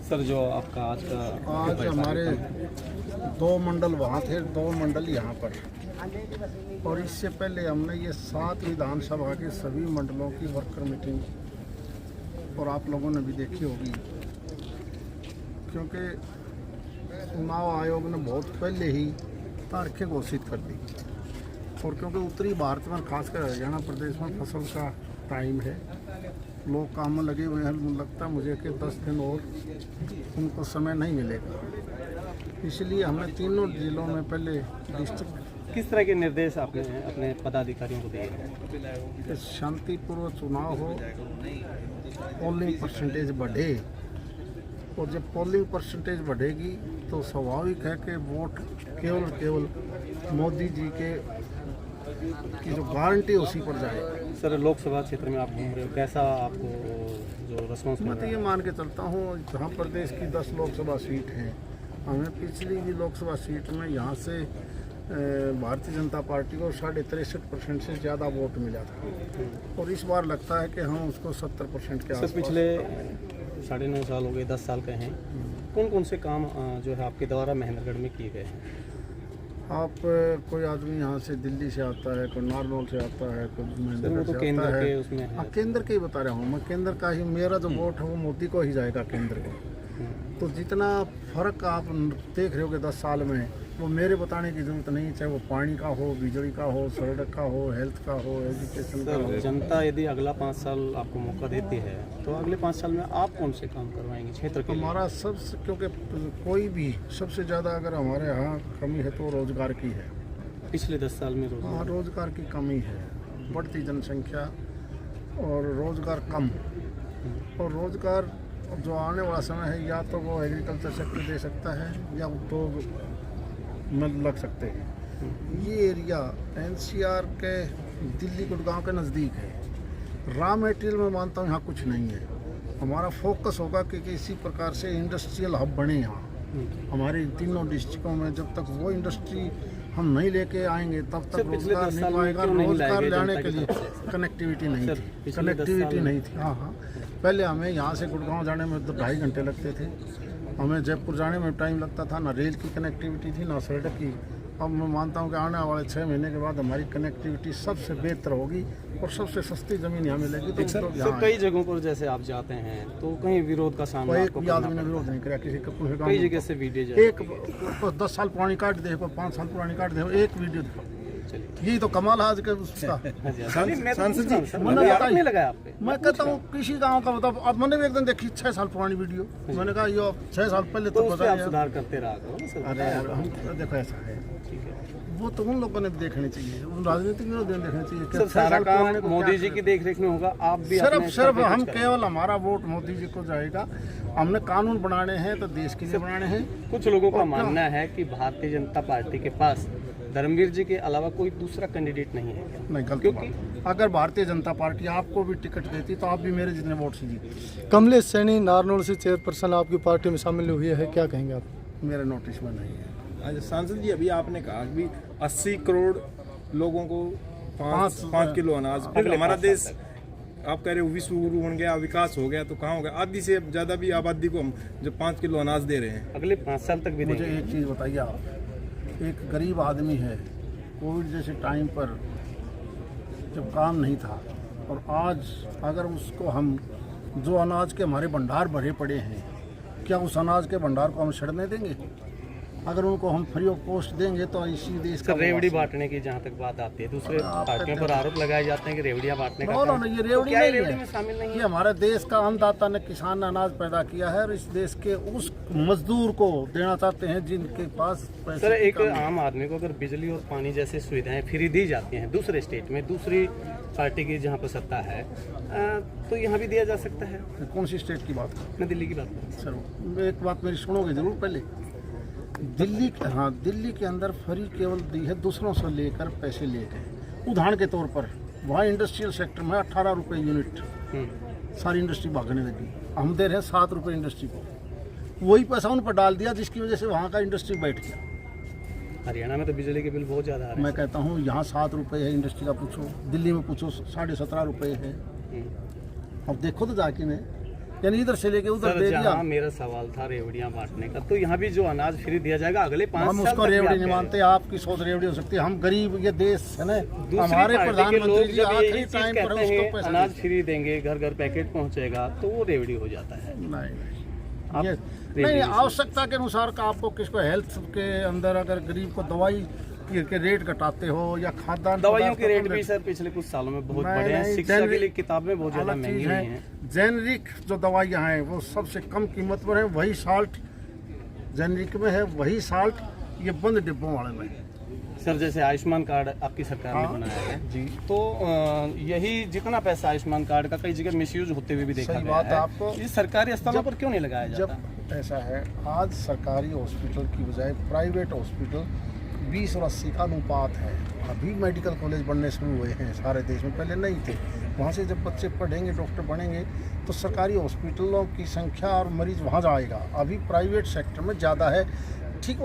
Sir जो आपका आज का आज हमारे 2 मंडल वहाँ थे, 2 मंडल यहाँ पर, और इससे पहले हमने ये 7 विधानसभा के सभी मंडलों की वर्कर मीटिंग और आप लोगों ने भी देखी होगी, क्योंकि चुनाव आयोग ने बहुत पहले ही तारीखें घोषित कर दी, और क्योंकि उत्तरी भारत में खासकर हरियाणा प्रदेश में फसल का टाइम है, लोग काम में लगे हुए हैं, लगता है मुझे कि 10 दिन और उनको समय नहीं मिलेगा। इसलिए हमने तीनों जिलों में पहले डिस्ट्रिक्ट किस तरह के निर्देश आपने अपने पदाधिकारियों को दिए? कि शांतिपूर्व चुनाव हो, पोलिंग परसेंटेज बढ़े, और जब पोलिंग परसेंटेज बढ़ेगी तो स्वाभाविक है कि वोट केवल मोदी जी की जो गारंटी उसी पर जाएगा। सर लोकसभा क्षेत्र में आप घूम रहे हो, कैसा आपको जो रिस्पॉन्स? मैं तो ये मान के चलता हूँ, जहाँ प्रदेश की 10 लोकसभा सीट हैं, हमें पिछली भी लोकसभा सीट में यहाँ से भारतीय जनता पार्टी को 63.5% से ज़्यादा वोट मिला था, और इस बार लगता है कि हम उसको 70% के आसपास। पिछले 9.5 साल हो गए, 10 साल के हैं, कौन कौन से काम जो है आपके द्वारा महेंद्रगढ़ में किए गए हैं? आप कोई आदमी यहाँ से दिल्ली से आता है, कोई नारनौल से आता है, कोई महेंद्रगढ़ से केंद्र आता के है। उसमें है। केंद्र के ही बता रहा हूँ मैं, केंद्र का ही मेरा जो वोट है वो मोदी को ही जाएगा, केंद्र को। तो जितना फर्क आप देख रहे हो 10 साल में, वो मेरे बताने की जरूरत नहीं, चाहे वो पानी का हो, बिजली का हो, सड़क का हो, हेल्थ का हो, एजुकेशन का हो। जनता यदि अगला 5 साल आपको मौका देती है तो अगले 5 साल में आप कौन से काम करवाएंगे क्षेत्र के लिए? हमारा सबसे, क्योंकि कोई भी सबसे ज़्यादा अगर हमारे यहाँ कमी है तो रोजगार की है। पिछले 10 साल में रोजगार की कमी है, बढ़ती जनसंख्या और रोजगार कम, और रोजगार जो आने वाला समय है या तो वो एग्रीकल्चर सेक्टर दे सकता है या उद्योग में लग सकते हैं। ये एरिया एनसीआर के दिल्ली गुड़गांव के नज़दीक है। रॉ मटेरियल में मानता हूँ यहाँ कुछ नहीं है। हमारा फोकस होगा कि इसी प्रकार से इंडस्ट्रियल हब बने यहाँ हमारे तीनों डिस्ट्रिक्टों में। जब तक वो इंडस्ट्री हम नहीं लेके आएंगे तब तक रोजगार नहीं पाएगा। रोजगार लाने के लिए कनेक्टिविटी नहीं थी। हाँ, पहले हमें यहाँ से गुड़गांव जाने में 2.5 घंटे लगते थे, हमें जयपुर जाने में टाइम लगता था, ना रेल की कनेक्टिविटी थी ना सड़क की। अब मैं मानता हूँ कि आने वाले 6 महीने के बाद हमारी कनेक्टिविटी सबसे बेहतर होगी और सबसे सस्ती ज़मीन यहाँ मिलेगी। तो सर कई जगहों पर जैसे आप जाते हैं तो कहीं विरोध का सामना कोई आदमी ने विरोध नहीं किया किसी का। कई जगह से वीडियो एक 10 साल पुरानी काट दे, 5 साल पुरानी काट दे, एक वीडियो दिखाओ। यही तो कमाल आज के उसका। सांसद जी मैंने लगाया आप पे। मैं कहता हूँ किसी गांव का बताओ। अब मैंने भी एक दिन देखी 6 साल पुरानी वीडियो, मैंने कहा ये 6 साल पहले तो सुधार करते रहा करो। अरे हम देखो ऐसा है, वो तो उन लोगों ने देखने चाहिए, उन राजनीतिज्ञों ने देखने चाहिए। सारा काम मोदी जी की देखरेख में होगा। आप भी सिर्फ हम केवल हमारा वोट मोदी जी को जाएगा। हमने कानून बनाने हैं तो देश के लिए बनाने हैं। कुछ लोगों का मानना है कि भारतीय जनता पार्टी के पास धर्मवीर जी के अलावा कोई दूसरा कैंडिडेट नहीं है। नहीं, गलत क्योंकि अगर भारतीय जनता पार्टी आपको भी टिकट देती तो आप भी मेरे जितने वोट से जीते। कमलेश सैनी नारनौल से चेयरपर्सन आपकी पार्टी में शामिल हुई है, क्या कहेंगे आप? मेरे नोटिस में नहीं है। आज सांसद जी अभी आपने कहा कि 80 करोड़ लोगों को 5 किलो अनाज, फिर हमारा देश आप कह रहे हो विश्व गुरु बन गया, विकास हो गया, तो कहाँ हो गया? आधी से ज़्यादा भी आबादी को हम जो 5 किलो अनाज दे रहे हैं अगले 5 साल तक भी। मुझे एक चीज़ बताइए आप, एक गरीब आदमी है, कोविड जैसे टाइम पर जब काम नहीं था, और आज अगर उसको हम जो अनाज के हमारे भंडार भरे पड़े हैं, क्या उस अनाज के भंडार को हम छड़ने देंगे? अगर उनको हम फ्री ऑफ कॉस्ट देंगे तो इसी देश का रेवड़ी बांटने की जहाँ तक बात आती है, दूसरे पार्टियों पर आरोप लगाए जाते हैं कि रेवड़ियाँ बांटने का काम। ये रेवड़ी नहीं है, शामिल नहीं है। ये हमारे देश का अन्नदाता ने, किसान ने अनाज पैदा किया है, और इस देश के उस मजदूर को देना चाहते हैं जिनके पास पैसे। सर एक आम आदमी को अगर बिजली और पानी जैसी सुविधाएं फ्री दी जाती हैं दूसरे स्टेट में, दूसरी पार्टी की जहाँ पर सत्ता है, तो यहाँ भी दिया जा सकता है। कौन सी स्टेट की बात? मैं दिल्ली की बात कर रहा हूँ। सर एक बात मेरी सुनोगे जरूर पहले। दिल्ली के अंदर फ्री केवल दी है दूसरों से लेकर पैसे लेकर। उदाहरण के तौर पर वहाँ इंडस्ट्रियल सेक्टर में 18 रुपये यूनिट सारी इंडस्ट्री भागने लगी, हम दे रहे हैं 7 रुपये इंडस्ट्री को। वही पैसा उन पर डाल दिया जिसकी वजह से वहाँ का इंडस्ट्री बैठ गया। हरियाणा में तो बिजली के बिल बहुत ज़्यादा आ रहे हैं। मैं कहता हूँ यहाँ 7 रुपये है इंडस्ट्री का, पूछो दिल्ली में, पूछो 17.5 रुपये है। अब देखो तो जाके मैं यानी इधर से लेके उधर सर दे दिया। जहाँ मेरा सवाल था रेवड़ियाँ बांटने का, तो यहाँ भी जो अनाज फ्री दिया जाएगा अगले 5 हम साल उसको तक भी रेवड़ी आप नहीं कह मानते, आपकी सोच रेवड़ी हो सकती है। हम गरीब ये देश है ना, दूसरी हमारे पार्टी के प्रधानमंत्री लोग जी जब आखिरी यही चीज टाइम पर कहते उसको हैं पैसा अनाज देते फ्री देंगे, घर घर पैकेट पहुँचेगा, तो वो रेवड़ी हो जाता है। नहीं आप ये रेवड़ी नहीं, नहीं आवश्यकता के अनुसार का आपको किसको हेल्थ के अंदर अगर गरीब को दवाई के रेट घटाते हो या खाद्यान्न दवाइयों पदार्थ के रेट कम भी सर पिछले कुछ सालों में बहुत नहीं, बढ़े हैं। नहीं, शिक्षा के जेनरिक- लिए किताबें बहुत ज़्यादा अलग महंगी चीज़ हुई है। हैं। जेनरिक जो दवाइयाँ हैं वो सबसे कम कीमत पर है, वही साल्ट जेनरिक में है, वही साल्ट ये बंद डिब्बों वाले में है। सर जैसे आयुष्मान कार्ड आपकी सरकार ने हाँ, बनाया है जी। तो यही जितना पैसा आयुष्मान कार्ड का कई जगह मिसयूज होते हुए भी देखा सही गया बात है। है आपको। ये सरकारी अस्पतालों पर क्यों नहीं लगाया जाता? जब ऐसा है, आज सरकारी हॉस्पिटल की बजाय प्राइवेट हॉस्पिटल 20 और 80 का अनुपात है। अभी मेडिकल कॉलेज बनने शुरू हुए हैं सारे देश में, पहले नहीं थे। वहाँ से जब बच्चे पढ़ेंगे, डॉक्टर बनेंगे, तो सरकारी हॉस्पिटलों की संख्या और मरीज वहाँ जाएगा। अभी प्राइवेट सेक्टर में ज़्यादा है। ठीक